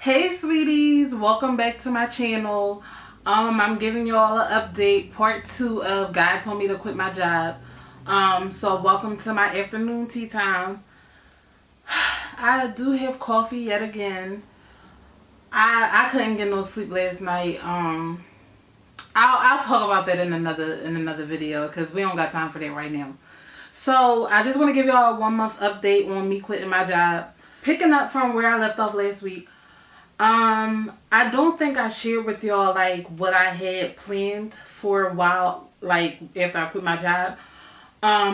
Hey sweeties, welcome back to my channel. I'm giving y'all an update, part 2 of God Told Me to Quit My Job. So welcome to my afternoon tea time. I do have coffee yet again. I couldn't get no sleep last night. I'll talk about that in another video because we don't got time for that right now. So I just want to give y'all a 1 month update on me quitting my job. Picking up from where I left off last week. I don't think I shared with y'all like what I had planned for a while, like after I quit my job.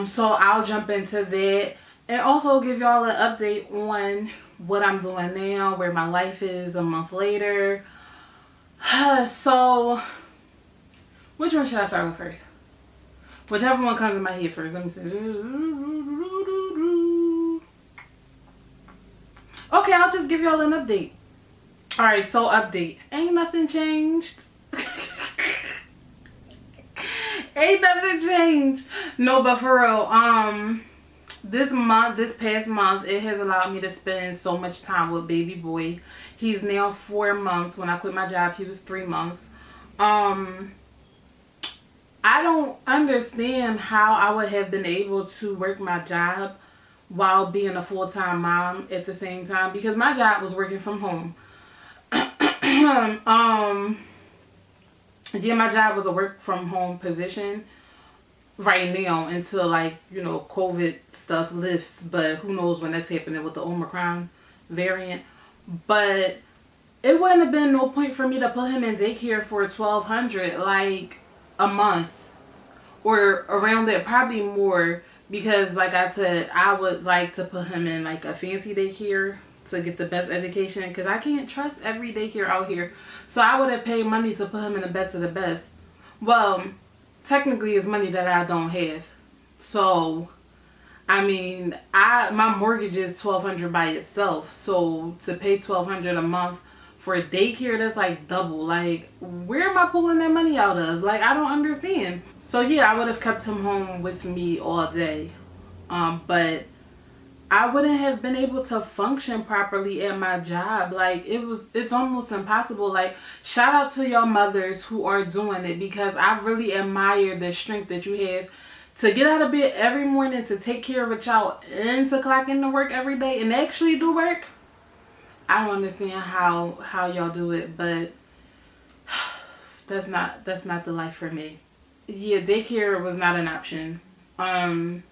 So I'll jump into that and also give y'all an update on what I'm doing now, where my life is a month later. So which one should I start with first? Whichever one comes in my head first. Let me see. Okay, I'll just give y'all an update. Alright, so update. Ain't nothing changed. Ain't nothing changed. No, but for real, this past month, it has allowed me to spend so much time with baby boy. He's now 4 months. When I quit my job, he was 3 months. I don't understand how I would have been able to work my job while being a full-time mom at the same time, because my job was working from home. Yeah, my job was a work from home position right now until, like, you know, COVID stuff lifts, but who knows when that's happening with the Omicron variant. But it wouldn't have been no point for me to put him in daycare for $1,200 like a month or around that, probably more, because like I said, I would like to put him in like a fancy daycare to get the best education, because I can't trust every daycare out here. So I would have paid money to put him in the best of the best. Well, technically it's money that I don't have. So I mean, my mortgage is $1,200 by itself. So to pay $1,200 a month for a daycare, that's like double. Like, where am I pulling that money out of? Like, I don't understand. So yeah, I would have kept him home with me all day. But I wouldn't have been able to function properly at my job. Like, it's almost impossible. Like, shout out to your mothers who are doing it, because I really admire the strength that you have to get out of bed every morning to take care of a child and to clock into work every day and actually do work. I don't understand how y'all do it, but that's not the life for me. Yeah, daycare was not an option. And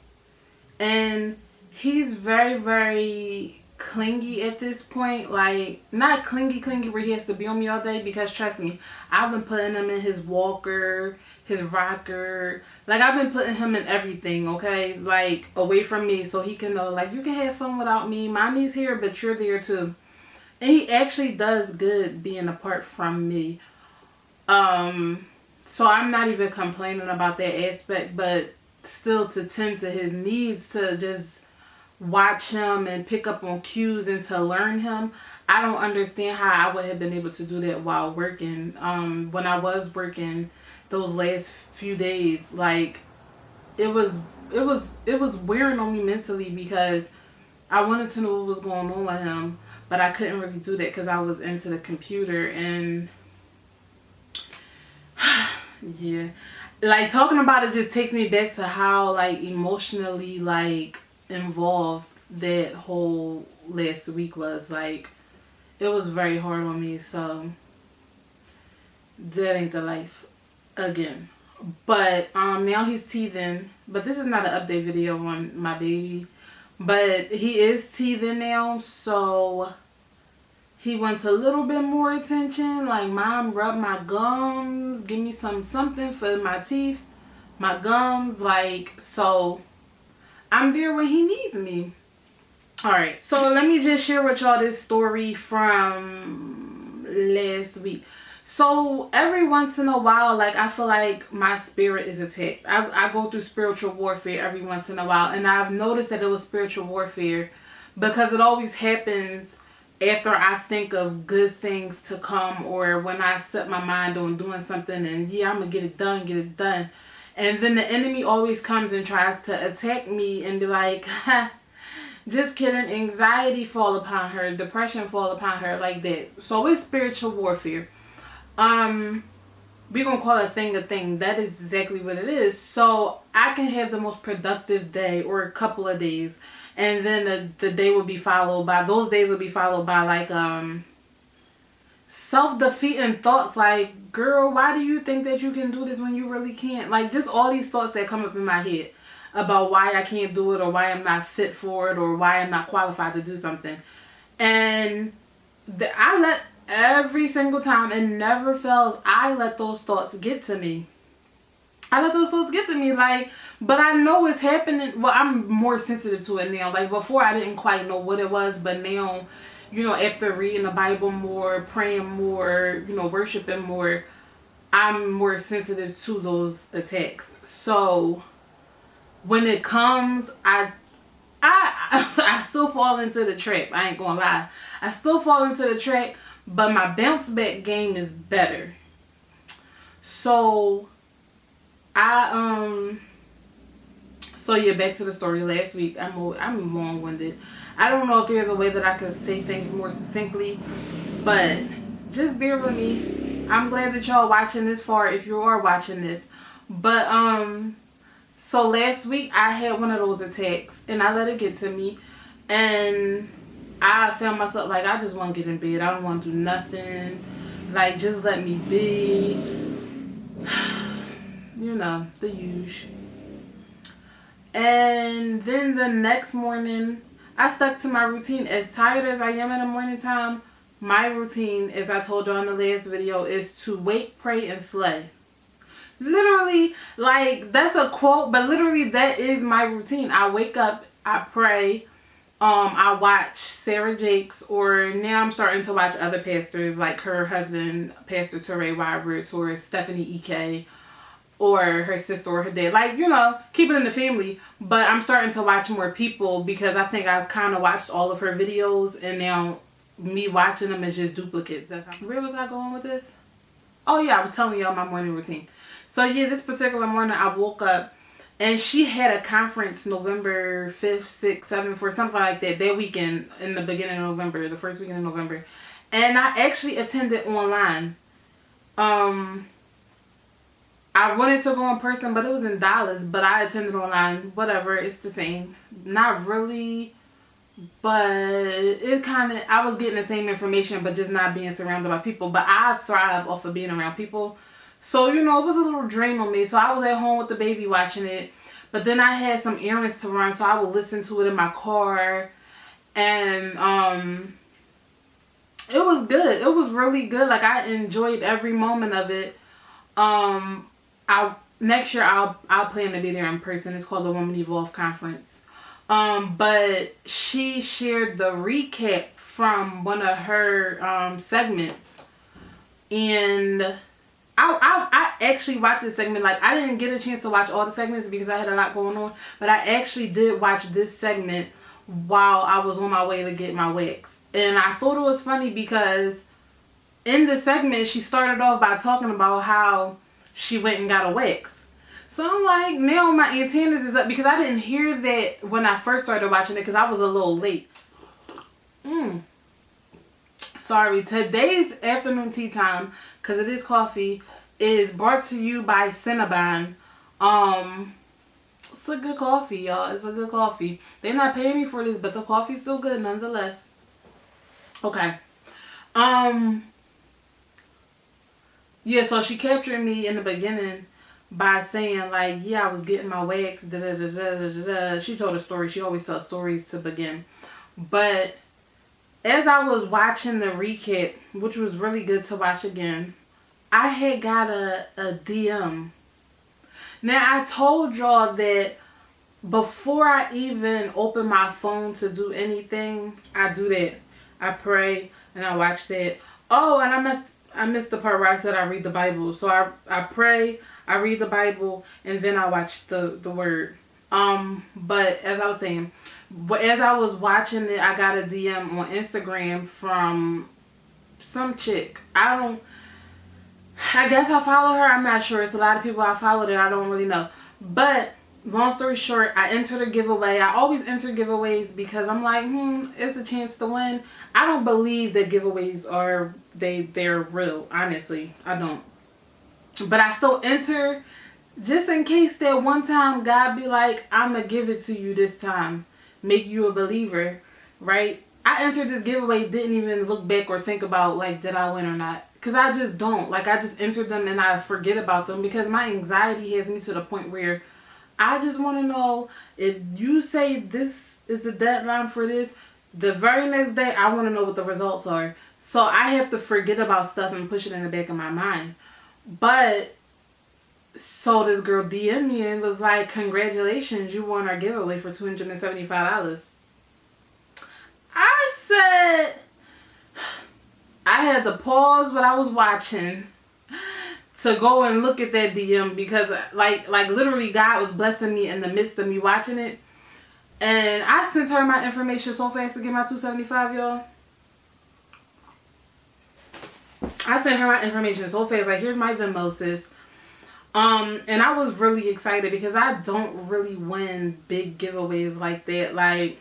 he's very, very clingy at this point. Like, not clingy where he has to be on me all day, because trust me, I've been putting him in his walker, his rocker. Like, I've been putting him in everything, okay? Like, away from me, so he can know, like, you can have fun without me. Mommy's here, but you're there too. And he actually does good being apart from me. So I'm not even complaining about that aspect, but still, to tend to his needs, to just watch him and pick up on cues and to learn him, I don't understand how I would have been able to do that while working. When I was working those last few days, like, it was wearing on me mentally, because I wanted to know what was going on with him, but I couldn't really do that because I was into the computer. And yeah, like, talking about it just takes me back to how, like, emotionally, like, involved that whole last week was. Like, it was very hard on me. So that ain't the life again. But now he's teething, but this is not an update video on my baby, but he is teething now. So he wants a little bit more attention. Like, mom, rub my gums, give me something for my teeth, my gums. Like, so I'm there when he needs me. Alright, so let me just share with y'all this story from last week. So every once in a while, like, I feel like my spirit is attacked. I go through spiritual warfare every once in a while, and I've noticed that it was spiritual warfare because it always happens after I think of good things to come, or when I set my mind on doing something and yeah, I'm gonna get it done. And then the enemy always comes and tries to attack me and be like, Just kidding. Anxiety fall upon her. Depression fall upon her like that. So it's spiritual warfare. We gonna call a thing. That is exactly what it is. So I can have the most productive day or a couple of days, and then the day will be followed by, those days will be followed by like self-defeating thoughts like, girl, why do you think that you can do this when you really can't? Like, just all these thoughts that come up in my head about why I can't do it, or why I'm not fit for it, or why I'm not qualified to do something. And I let, every single time, it never fails, I let those thoughts get to me. Like, but I know it's happening. Well, I'm more sensitive to it now. Like, before I didn't quite know what it was, but now, you know, after reading the Bible more, praying more, you know, worshiping more, I'm more sensitive to those attacks. So when it comes, I still fall into the trap. I ain't gonna lie. I still fall into the trap, but my bounce back game is better. So so yeah, back to the story. Last week, I'm long-winded. I don't know if there's a way that I could say things more succinctly, but just bear with me. I'm glad that y'all watching this far, if you are watching this. But so last week I had one of those attacks, and I let it get to me, and I found myself like, I just want to get in bed. I don't want to do nothing. Like, just let me be. You know, the usual. And then the next morning, I stuck to my routine. As tired as I am in the morning time, my routine, as I told you in the last video, is to wake, pray, and slay. Literally, like, that's a quote, but literally that is my routine. I wake up, I pray, I watch Sarah Jakes, or now I'm starting to watch other pastors, like her husband, Pastor Touré Roberts, or Stephanie E.K., or her sister or her dad. Like, you know, keep it in the family. But I'm starting to watch more people, because I think I've kind of watched all of her videos, and now me watching them is just duplicates. Where was I going with this? Oh yeah, I was telling y'all my morning routine. So yeah, this particular morning I woke up, and she had a conference November 5th, 6th, 7th, or something like that, that weekend in the beginning of November, the first weekend in November. And I actually attended online. I wanted to go in person, but it was in Dallas, but I attended online. Whatever, it's the same. Not really, but it kind of, I was getting the same information, but just not being surrounded by people. But I thrive off of being around people. So, you know, it was a little drain on me. So I was at home with the baby watching it. But then I had some errands to run, so I would listen to it in my car. And it was good. It was really good. Like, I enjoyed every moment of it. Next year I'll plan to be there in person. It's called the Woman Evolve Conference. But she shared the recap from one of her segments, and I actually watched this segment. Like, I didn't get a chance to watch all the segments because I had a lot going on, but I actually did watch this segment while I was on my way to get my wax. And I thought it was funny because in the segment she started off by talking about how she went and got a wax. So I'm like, now my antennas is up, because I didn't hear that when I first started watching it, because I was a little late. Sorry. Today's afternoon tea time, because it is coffee, is brought to you by Cinnabon. It's a good coffee, y'all. It's a good coffee. They're not paying me for this, but the coffee's still good nonetheless. Okay. Yeah, so she captured me in the beginning by saying, like, yeah, I was getting my wax, da da da da da da. She told a story. She always tells stories to begin. But as I was watching the recap, which was really good to watch again, I had got a DM. Now, I told y'all that before I even open my phone to do anything, I do that. I pray and I watch that. Oh, and I missed the part where I said I read the Bible. So I pray, I read the Bible, and then I watch the word. But as I was saying, as I was watching it, I got a DM on Instagram from some chick. I guess I follow her. I'm not sure. It's a lot of people I follow that I don't really know. But long story short, I entered a giveaway. I always enter giveaways because I'm like, it's a chance to win. I don't believe that giveaways are they're real. Honestly, I don't. But I still enter just in case that one time God be like, I'm gonna give it to you this time, make you a believer, right? I entered this giveaway, didn't even look back or think about like, did I win or not? Because I just don't. Like, I just entered them and I forget about them because my anxiety has me to the point where I just want to know, if you say this is the deadline for this, the very next day I want to know what the results are. So I have to forget about stuff and push it in the back of my mind. But so this girl DM'd me and was like, congratulations, you won our giveaway for $275. I said, I had to pause what I was watching to go and look at that DM because like literally God was blessing me in the midst of me watching it. And I sent her my information so fast to get my $275, y'all. I sent her my information so fast, like, here's my Venmo, sis. And I was really excited because I don't really win big giveaways like that. Like,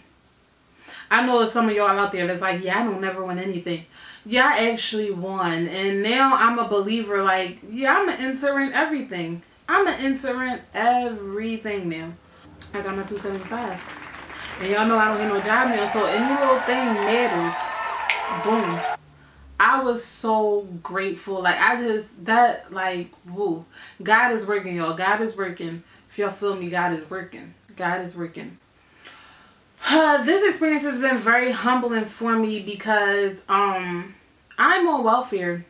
I know some of y'all out there that's like, yeah, I don't never win anything. Yeah, I actually won. And now I'm a believer, like, yeah, I'm an enter in everything. I'm an enter in everything now. I got my $275. And y'all know I don't have no job now, so any little thing matters. Boom. I was so grateful. Like, woo. God is working, y'all. God is working. If y'all feel me, God is working. God is working. This experience has been very humbling for me because I'm on welfare.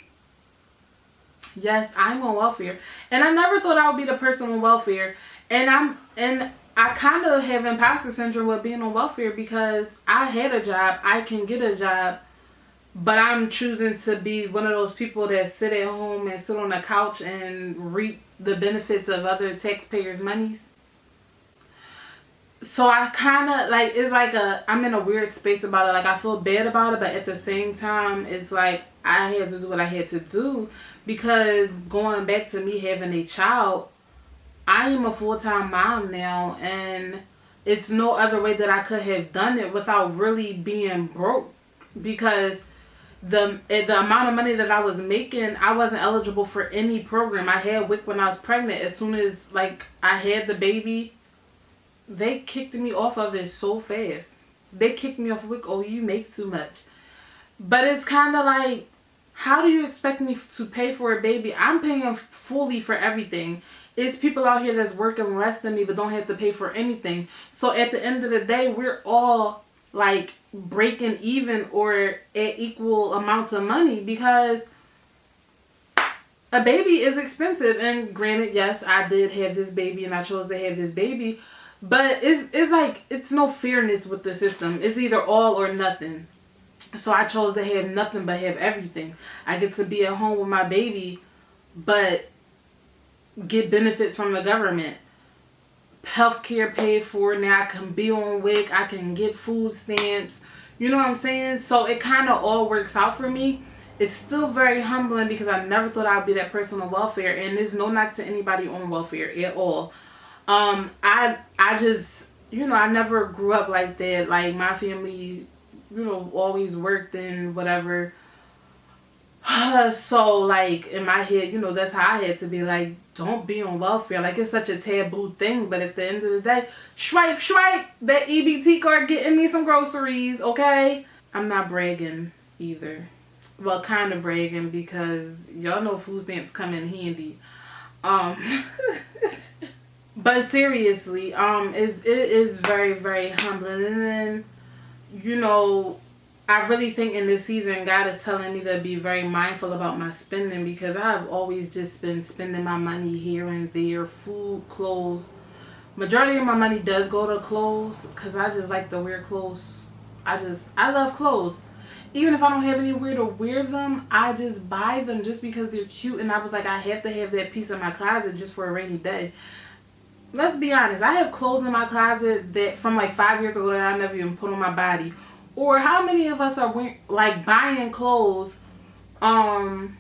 Yes, I'm on welfare. And I never thought I would be the person on welfare. And I kind of have imposter syndrome with being on welfare because I had a job. I can get a job. But I'm choosing to be one of those people that sit at home and sit on the couch and reap the benefits of other taxpayers' monies. So I kind of, like, it's like I'm in a weird space about it. Like, I feel bad about it, but at the same time, it's like I had to do what I had to do. Because going back to me having a child, I am a full-time mom now. And it's no other way that I could have done it without really being broke. Because the amount of money that I was making, I wasn't eligible for any program. I had WIC when I was pregnant. As soon as, like, I had the baby, they kicked me off of it so fast. They kicked me off WIC. Oh, you make too much. But it's kind of like, how do you expect me to pay for a baby? I'm paying fully for everything. It's people out here that's working less than me but don't have to pay for anything. So at the end of the day, we're all like breaking even or at equal amounts of money because a baby is expensive. And granted, yes, I did have this baby and I chose to have this baby, but it's like, it's no fairness with the system. It's either all or nothing. So I chose to have nothing but have everything. I get to be at home with my baby but get benefits from the government. Healthcare paid for. Now I can be on WIC. I can get food stamps. You know what I'm saying? So it kind of all works out for me. It's still very humbling because I never thought I'd be that person on welfare. And there's no knock to anybody on welfare at all. I just, you know, I never grew up like that. Like, my family, you know, always worked and whatever. So, like, in my head, you know, that's how I had to be like, don't be on welfare. Like, it's such a taboo thing. But at the end of the day, swipe, that EBT card getting me some groceries, okay? I'm not bragging either. Well, kind of bragging because y'all know food stamps come in handy. But seriously, it is very, very humbling. And then, you know, I really think in this season, God is telling me to be very mindful about my spending because I've always just been spending my money here and there, food, clothes. Majority of my money does go to clothes because I just like to wear clothes. I love clothes. Even if I don't have anywhere to wear them, I just buy them just because they're cute. And I was like, I have to have that piece in my closet just for a rainy day. Let's be honest. I have clothes in my closet that from like 5 years ago that I never even put on my body. Or how many of us are like buying clothes and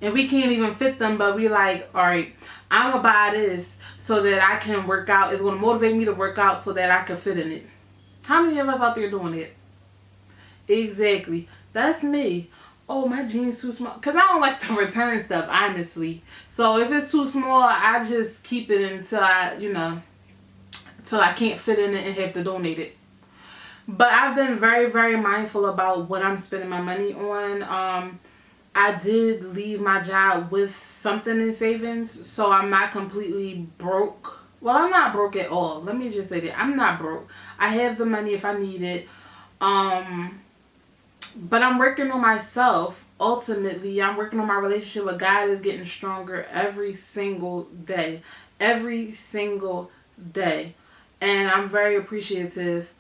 and we can't even fit them, but we like, all right, I'm gonna buy this so that I can work out. It's gonna motivate me to work out so that I can fit in it. How many of us out there doing it? Exactly. That's me. Oh, my jeans too small. Because I don't like to return stuff, honestly. So if it's too small, I just keep it until until I can't fit in it and have to donate it. But I've been very, very mindful about what I'm spending my money on. I did leave my job with something in savings, so I'm not completely broke. Well, I'm not broke at all. Let me just say that. I'm not broke. I have the money if I need it. But I'm working on myself. Ultimately, I'm working on my relationship with God is getting stronger every single day. Every single day. And I'm very appreciative.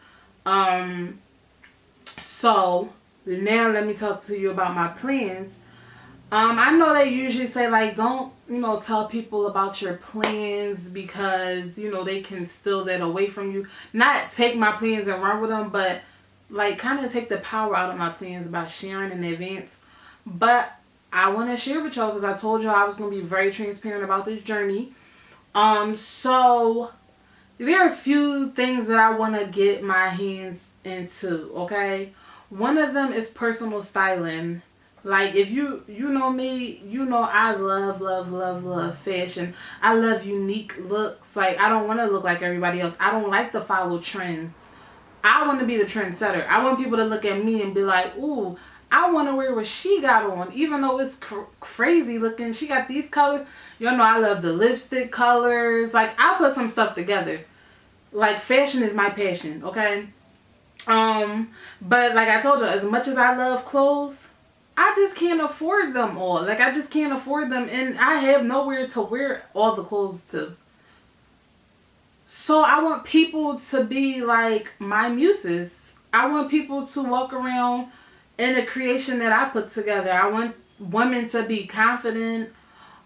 So, now let me talk to you about my plans. I know they usually say, like, don't, tell people about your plans because, they can steal that away from you. Not take my plans and run with them, but, like, kind of take the power out of my plans by sharing in advance. But I want to share with y'all because I told y'all I was going to be very transparent about this journey. So there are a few things that I want to get my hands into, okay? One of them is personal styling. Like, if you know me, I love fashion. I love unique looks. Like, I don't want to look like everybody else. I don't like to follow trends. I want to be the trendsetter. I want people to look at me and be like, ooh, I want to wear what she got on. Even though it's crazy looking. She got these colors. Y'all know I love the lipstick colors. Like, I put some stuff together. Like, fashion is my passion, okay? But like I told you, as much as I love clothes, I just can't afford them all. Like, I just can't afford them. And I have nowhere to wear all the clothes to. So I want people to be like my muses. I want people to walk around in a creation that I put together. I want women to be confident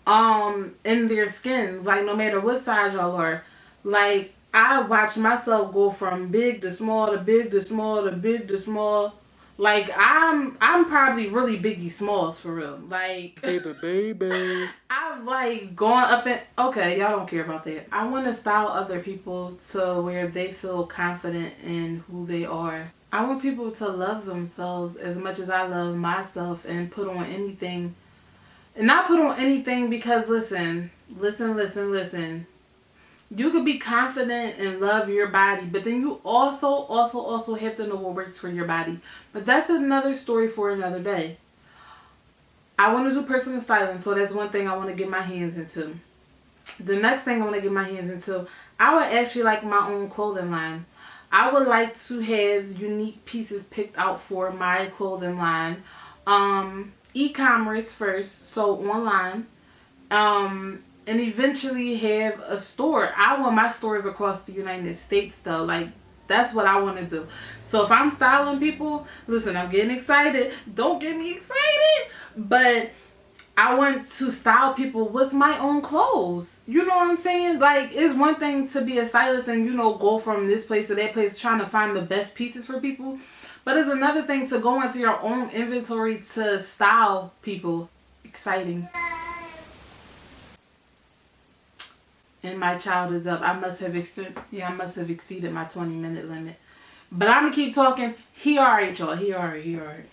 in their skin. Like, no matter what size y'all are. Like, I watch myself go from big to small to big to small to big to small. Like, I'm probably really Biggie Smalls for real. Like, baby. I've like gone up and okay, y'all don't care about that. I want to style other people to where they feel confident in who they are. I want people to love themselves as much as I love myself and put on anything. And not put on anything because listen. You could be confident and love your body, but then you also have to know what works for your body. But that's another story for another day. I want to do personal styling, so that's one thing I want to get my hands into. The next thing I want to get my hands into, I would actually like my own clothing line. I would like to have unique pieces picked out for my clothing line. E-commerce first, so online. And eventually have a store. I want my stores across the United States though. Like, that's what I want to do. So if I'm styling people, listen, I'm getting excited. Don't get me excited. But I want to style people with my own clothes. You know what I'm saying? Like, it's one thing to be a stylist and, go from this place to that place trying to find the best pieces for people. But it's another thing to go into your own inventory to style people. Exciting. And my child is up. I must have exceeded my 20-minute limit. But I'm going to keep talking. He alright, y'all. He alright.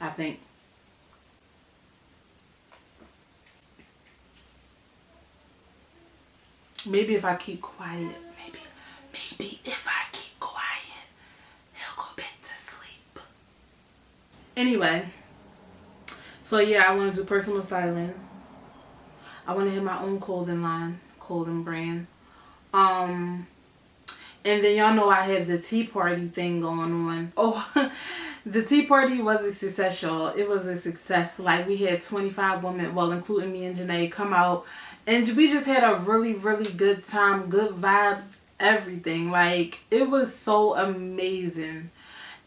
I think. Maybe if I keep quiet. Maybe if I keep quiet, he'll go back to sleep. Anyway. So yeah, I want to do personal styling. I want to have my own clothing line, clothing brand. And then y'all know I have the tea party thing going on. Oh, the tea party was a success, y'all. It was a success. Like, we had 25 women, well, including me and Janae, come out. And we just had a really, really good time, good vibes, everything. Like, it was so amazing.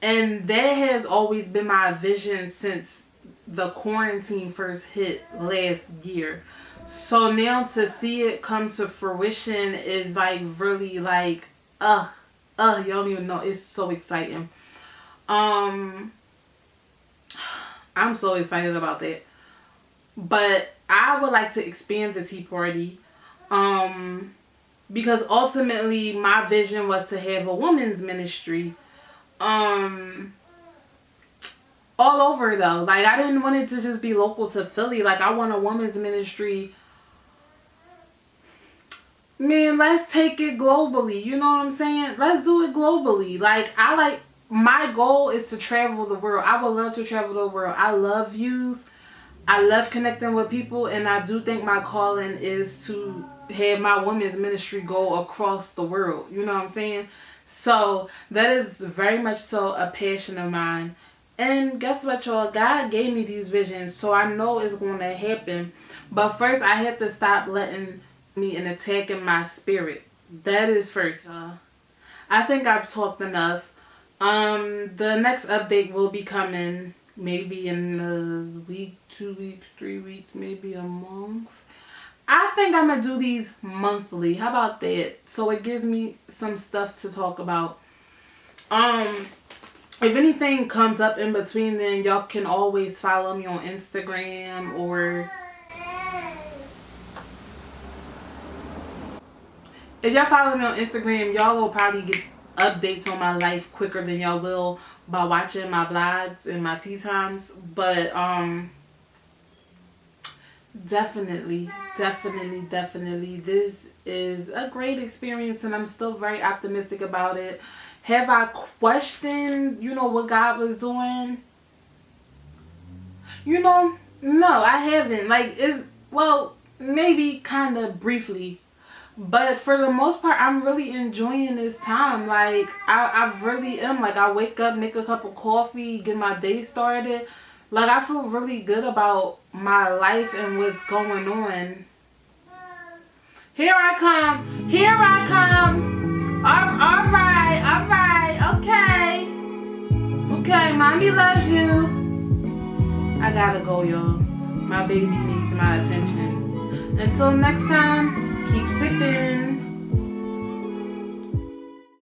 And that has always been my vision since the quarantine first hit last year. So now to see it come to fruition is like really like, y'all don't even know. It's so exciting. I'm so excited about that. But I would like to expand the tea party. Because ultimately my vision was to have a women's ministry. All over though. Like, I didn't want it to just be local to Philly. Like, I want a women's ministry. Man, let's take it globally. You know what I'm saying? Let's do it globally. Like, my goal is to travel the world. I would love to travel the world. I love views. I love connecting with people, and I do think my calling is to have my women's ministry go across the world. You know what I'm saying? So that is very much so a passion of mine. And guess what, y'all? God gave me these visions, so I know it's going to happen. But first, I have to stop letting me and attacking my spirit. That is first, y'all. I think I've talked enough. The next update will be coming maybe in a week, 2 weeks, 3 weeks, maybe a month. I think I'm gonna do these monthly. How about that? So it gives me some stuff to talk about. If anything comes up in between, then y'all can always follow me on Instagram, or if y'all follow me on Instagram, y'all will probably get updates on my life quicker than y'all will by watching my vlogs and my tea times. But definitely this is a great experience, and I'm still very optimistic about it. Have I questioned, what God was doing? No, I haven't. Like, maybe kind of briefly. But for the most part, I'm really enjoying this time. Like, I really am. Like, I wake up, make a cup of coffee, get my day started. Like, I feel really good about my life and what's going on. Here I come. All right. Okay, mommy loves you. I gotta go, y'all. My baby needs my attention. Until next time, keep sipping.